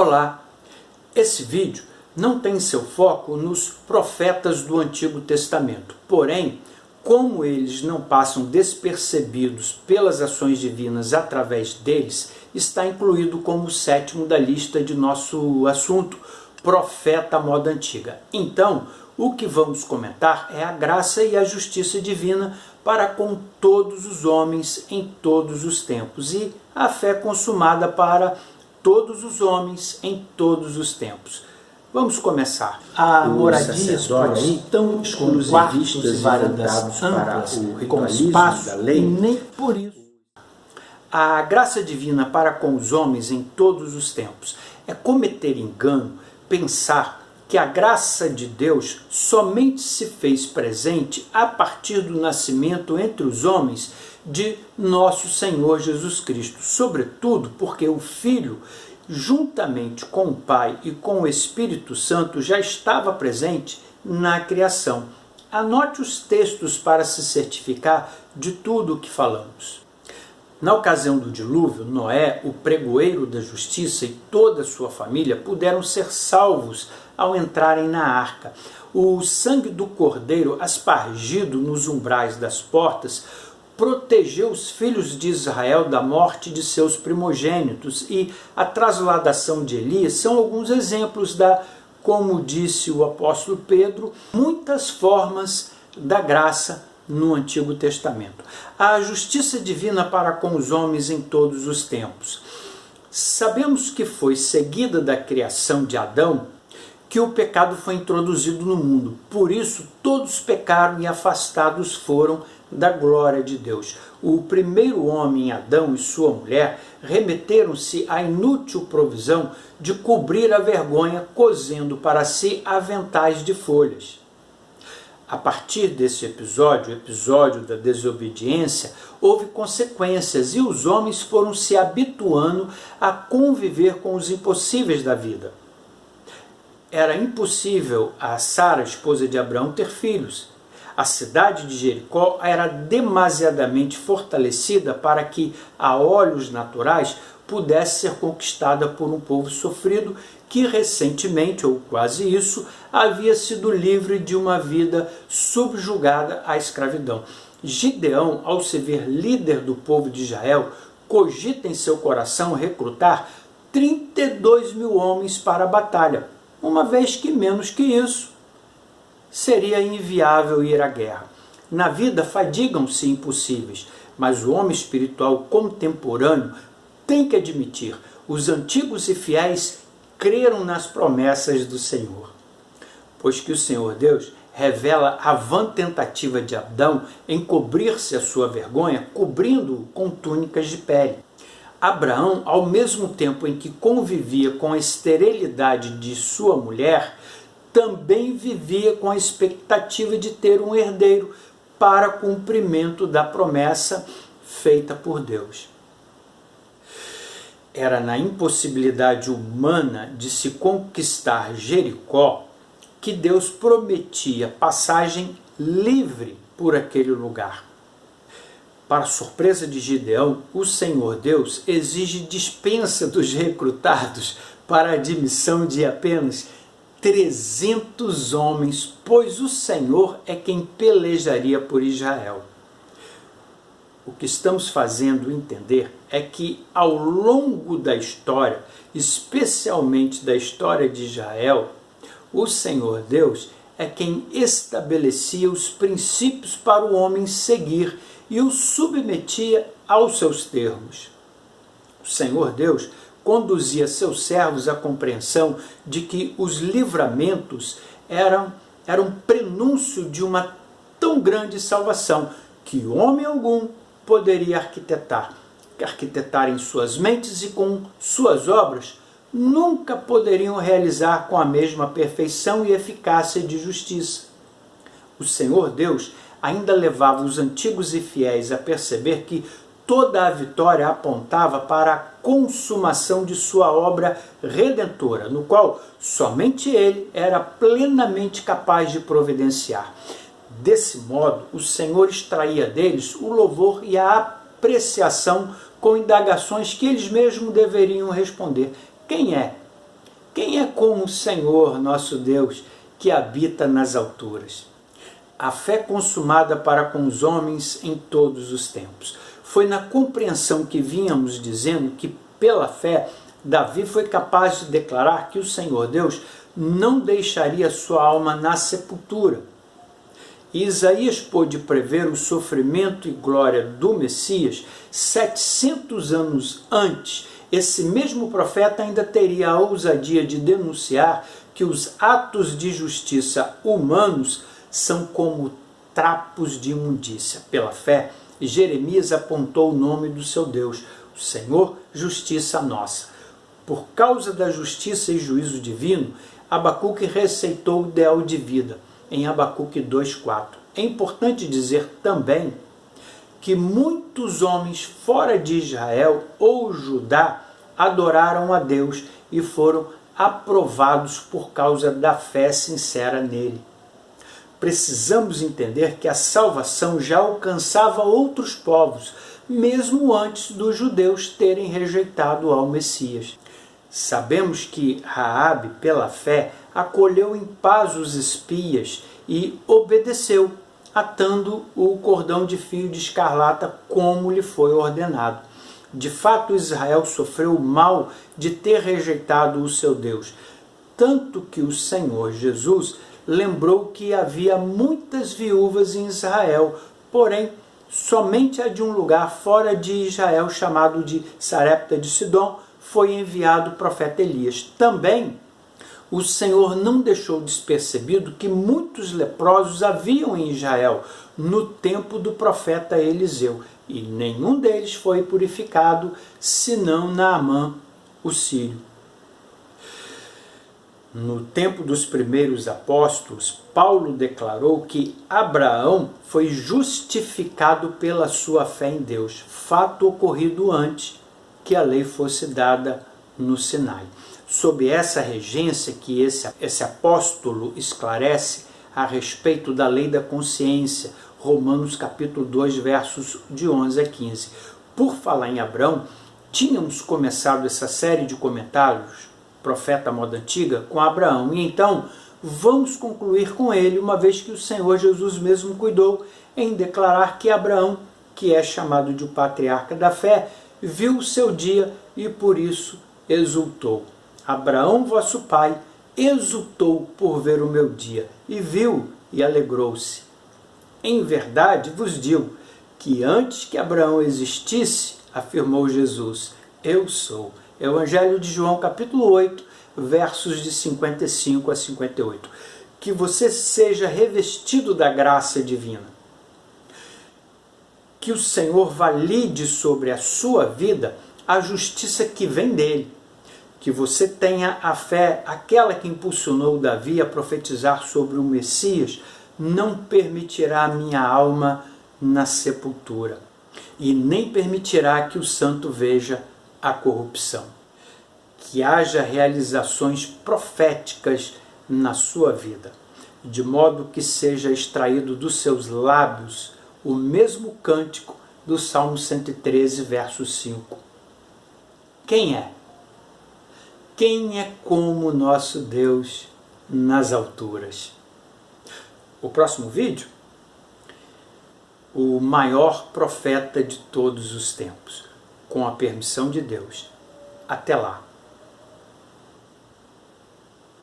Olá! Esse vídeo não tem seu foco nos profetas do Antigo Testamento, porém, como eles não passam despercebidos pelas ações divinas através deles, está incluído como o sétimo da lista de nosso assunto, profeta à moda antiga. Então, o que vamos comentar é a graça e a justiça divina para com todos os homens em todos os tempos e a fé consumada para todos os homens em todos os tempos. Vamos começar. A moradia tão exclusivistas e varandas amplas, com espaço, e nem por isso. A graça divina para com os homens em todos os tempos é cometer engano pensar que a graça de Deus somente se fez presente a partir do nascimento entre os homens de nosso Senhor Jesus Cristo, sobretudo porque o Filho, juntamente com o Pai e com o Espírito Santo, já estava presente na criação. Anote os textos para se certificar de tudo o que falamos. Na ocasião do dilúvio, Noé, o pregoeiro da justiça, e toda a sua família puderam ser salvos ao entrarem na arca. O sangue do cordeiro aspargido nos umbrais das portas protegeu os filhos de Israel da morte de seus primogênitos, e a trasladação de Elias são alguns exemplos como disse o apóstolo Pedro, muitas formas da graça no Antigo Testamento. A justiça divina para com os homens em todos os tempos. Sabemos que foi seguida da criação de Adão que o pecado foi introduzido no mundo. Por isso, todos pecaram e afastados foram da glória de Deus. O primeiro homem, Adão, e sua mulher remeteram-se à inútil provisão de cobrir a vergonha, cozendo para si aventais de folhas. A partir desse episódio, o episódio da desobediência, houve consequências e os homens foram se habituando a conviver com os impossíveis da vida. Era impossível a Sara, esposa de Abraão, ter filhos. A cidade de Jericó era demasiadamente fortalecida para que, a olhos naturais, pudesse ser conquistada por um povo sofrido que recentemente, ou quase isso, havia sido livre de uma vida subjugada à escravidão. Gideão, ao se ver líder do povo de Israel, cogita em seu coração recrutar 32 mil homens para a batalha, uma vez que menos que isso seria inviável ir à guerra. Na vida fadigam-se impossíveis, mas o homem espiritual contemporâneo tem que admitir, os antigos e fiéis creram nas promessas do Senhor. Pois que o Senhor Deus revela a vã tentativa de Adão em cobrir-se a sua vergonha, cobrindo-o com túnicas de pele. Abraão, ao mesmo tempo em que convivia com a esterilidade de sua mulher, também vivia com a expectativa de ter um herdeiro para cumprimento da promessa feita por Deus. Era na impossibilidade humana de se conquistar Jericó que Deus prometia passagem livre por aquele lugar. Para surpresa de Gideão, o Senhor Deus exige dispensa dos recrutados para a admissão de apenas 300 homens, pois o Senhor é quem pelejaria por Israel. O que estamos fazendo entender é que ao longo da história, especialmente da história de Israel, o Senhor Deus é quem estabelecia os princípios para o homem seguir e o submetia aos seus termos. O Senhor Deus conduzia seus servos à compreensão de que os livramentos eram prenúncio de uma tão grande salvação que homem algum poderia arquitetar em suas mentes e com suas obras, nunca poderiam realizar com a mesma perfeição e eficácia de justiça. O Senhor Deus ainda levava os antigos e fiéis a perceber que toda a vitória apontava para a consumação de sua obra redentora, no qual somente Ele era plenamente capaz de providenciar. Desse modo, o Senhor extraía deles o louvor e a apreciação com indagações que eles mesmos deveriam responder. Quem é Quem é como o Senhor, nosso Deus, que habita nas alturas? A fé consumada para com os homens em todos os tempos. Foi na compreensão que vínhamos dizendo que, pela fé, Davi foi capaz de declarar que o Senhor Deus não deixaria sua alma na sepultura. E Isaías pôde prever o sofrimento e glória do Messias 700 anos antes. Esse mesmo profeta ainda teria a ousadia de denunciar que os atos de justiça humanos são como trapos de imundícia. Pela fé, Jeremias apontou o nome do seu Deus, o Senhor, justiça nossa. Por causa da justiça e juízo divino, Abacuque receitou o ideal de vida, em Abacuque 2,4. É importante dizer também que muitos homens fora de Israel ou Judá adoraram a Deus e foram aprovados por causa da fé sincera nele. Precisamos entender que a salvação já alcançava outros povos, mesmo antes dos judeus terem rejeitado ao Messias. Sabemos que Raabe, pela fé, acolheu em paz os espias e obedeceu, atando o cordão de fio de escarlata como lhe foi ordenado. De fato, Israel sofreu o mal de ter rejeitado o seu Deus, tanto que o Senhor Jesus lembrou que havia muitas viúvas em Israel, porém, somente a de um lugar fora de Israel, chamado de Sarepta de Sidom, foi enviado o profeta Elias. Também, o Senhor não deixou despercebido que muitos leprosos haviam em Israel no tempo do profeta Eliseu, e nenhum deles foi purificado, senão Naamã, o sírio. No tempo dos primeiros apóstolos, Paulo declarou que Abraão foi justificado pela sua fé em Deus, fato ocorrido antes que a lei fosse dada no Sinai. Sob essa regência que esse apóstolo esclarece a respeito da lei da consciência, Romanos capítulo 2, versos de 11 a 15. Por falar em Abraão, tínhamos começado essa série de comentários, Profeta Moda Antiga, com Abraão. E então, vamos concluir com ele, uma vez que o Senhor Jesus mesmo cuidou em declarar que Abraão, que é chamado de o patriarca da fé, viu o seu dia e por isso exultou. Abraão, vosso pai, exultou por ver o meu dia, e viu e alegrou-se. Em verdade vos digo que antes que Abraão existisse, afirmou Jesus, eu sou. Evangelho de João, capítulo 8, versos de 55 a 58. Que você seja revestido da graça divina. Que o Senhor valide sobre a sua vida a justiça que vem dele. Que você tenha a fé, aquela que impulsionou Davi a profetizar sobre o Messias, não permitirá a minha alma na sepultura, e nem permitirá que o santo veja a corrupção. Que haja realizações proféticas na sua vida, de modo que seja extraído dos seus lábios o mesmo cântico do Salmo 113, verso 5. Quem é? Quem é como nosso Deus nas alturas? O próximo vídeo, o maior profeta de todos os tempos, com a permissão de Deus. Até lá!